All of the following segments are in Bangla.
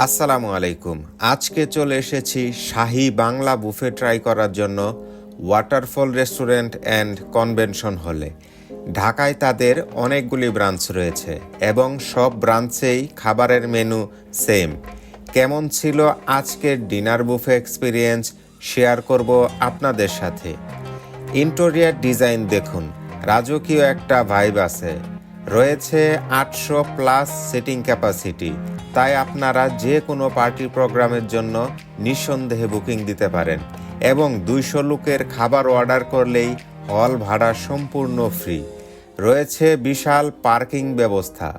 আসসালামু আলাইকুম। আজকে চলে এসেছি শাহী বাংলা বুফে ট্রাই করার জন্য ওয়াটারফল রেস্টুরেন্ট অ্যান্ড কনভেনশন হলে। ঢাকায় তাদের অনেকগুলি ব্রাঞ্চ রয়েছে এবং সব ব্রাঞ্চেই খাবারের মেনু সেম। কেমন ছিল আজকের ডিনার বুফে এক্সপিরিয়েন্স শেয়ার করব আপনাদের সাথে। ইন্টেরিয়র ডিজাইন দেখুন, রাজকীয় একটা ভাইব আছে। রয়েছে 800+ সিটিং ক্যাপাসিটি, তাই আপনারা যে কোনো পার্টি প্রোগ্রামের জন্য নিঃসন্দেহে বুকিং দিতে পারেন এবং 200 লোকের খাবার অর্ডার করলেই হল ভাড়া সম্পূর্ণ ফ্রি। রয়েছে বিশাল পার্কিং ব্যবস্থা।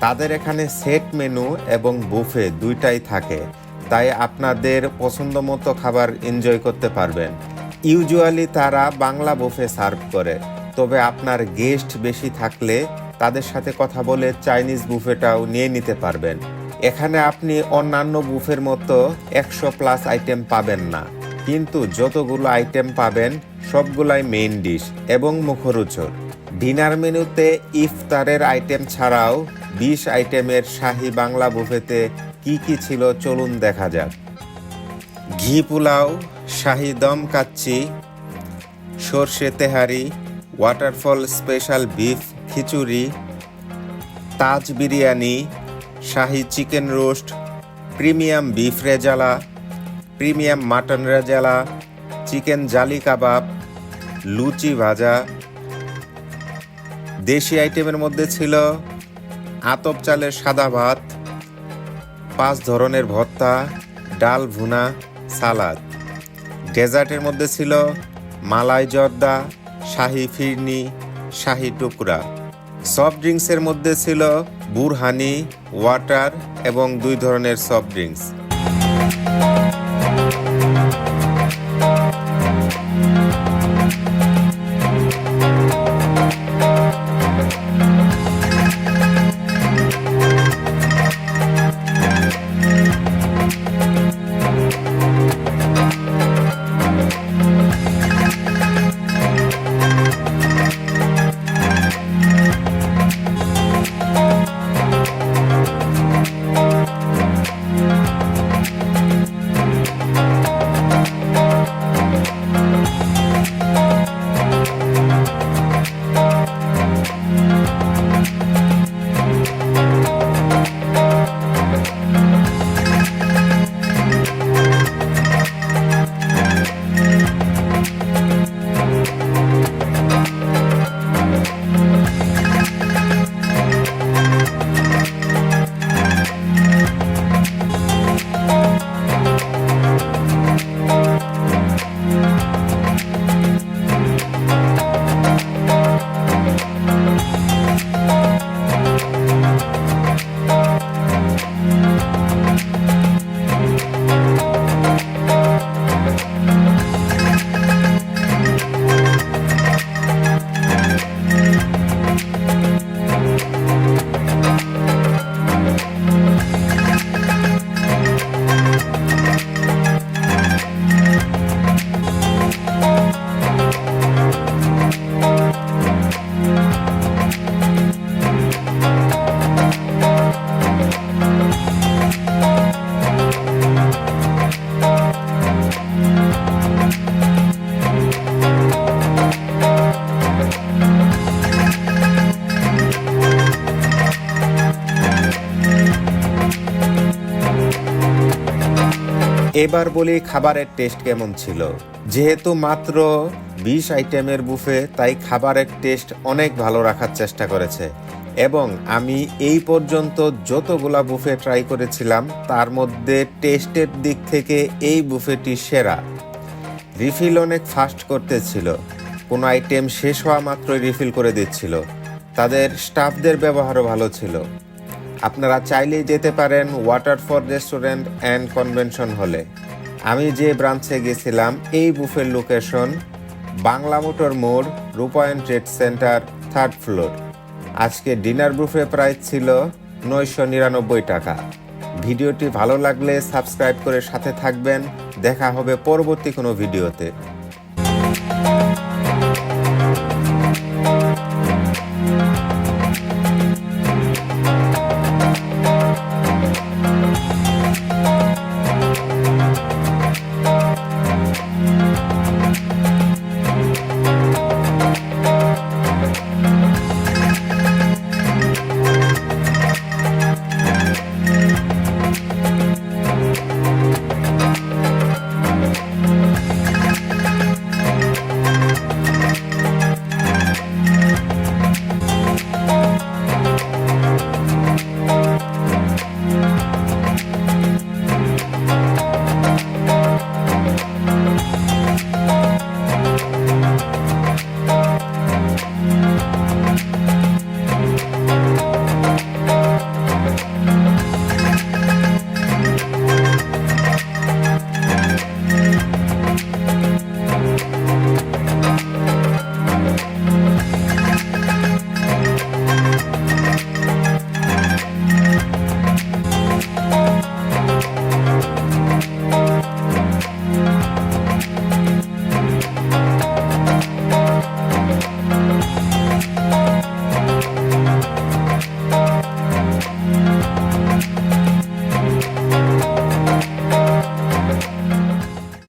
তাদের এখানে সেট মেনু এবং বুফে দুইটাই থাকে, তাই আপনাদের পছন্দ মতো খাবার এনজয় করতে পারবেন। ইউজুয়ালি তারা বাংলা বুফে সার্ভ করে, তবে আপনার গেস্ট বেশি থাকলে তাদের সাথে কথা বলে চাইনিজ বুফেটাও নিয়ে নিতে পারবেন। এখানে আপনি অন্যান্য বুফের মতো 100+ আইটেম পাবেন না, কিন্তু যতগুলো আইটেম পাবেন সবগুলাই মেইন ডিশ এবং মুখরোচক। ডিনার মেনুতে ইফতারের আইটেম ছাড়াও 20 আইটেমের শাহী বাংলা বুফেতে কি ছিল চলুন দেখা যাক। ঘি পোলাও, শাহী dum kacchi, sorshe tehari, waterfall special beef khichuri, Taj biryani, shahi chicken roast, premium beef rezala, premium mutton rezala, chicken jali kebab, লুচি ভাজা। দেশি আইটেমের মধ্যে ছিল আতপ চালের সাদা ভাত, 5 ধরনের ভর্তা, ডাল ভুনা, সালাদ। ডেজার্টের মধ্যে ছিল মালাই জর্দা, শাহী ফিরনি, শাহী টুকরা। সফট ড্রিঙ্কসের মধ্যে ছিল বুরহানি, ওয়াটার এবং 2 ধরনের সফট ড্রিঙ্কস। এবার বলি খাবারের টেস্ট কেমন ছিল। যেহেতু মাত্র 20 আইটেমের বুফে, তাই খাবারের টেস্ট অনেক ভালো রাখার চেষ্টা করেছে এবং আমি এই পর্যন্ত যতগুলা বুফে ট্রাই করেছিলাম তার মধ্যে টেস্টের দিক থেকে এই বুফেটি সেরা। রিফিল অনেক ফাস্ট করতেছিল, কোনো আইটেম শেষ হওয়া মাত্রই রিফিল করে দিচ্ছিল। তাদের স্টাফদের ব্যবহারও ভালো ছিল। আপনারা চাইলেই যেতে পারেন ওয়াটারফল রেস্টুরেন্ট অ্যান্ড কনভেনশন হলে। আমি যে ব্রাঞ্চে গেছিলাম এই বুফের লোকেশন বাংলা মোটর মোড়, রূপায়ণ ট্রেড সেন্টার, 3rd ফ্লোর। আজকে ডিনার বুফে প্রাইস ছিল 999 টাকা। ভিডিওটি ভালো লাগলে সাবস্ক্রাইব করে সাথে থাকবেন। দেখা হবে পরবর্তী কোনো ভিডিওতে।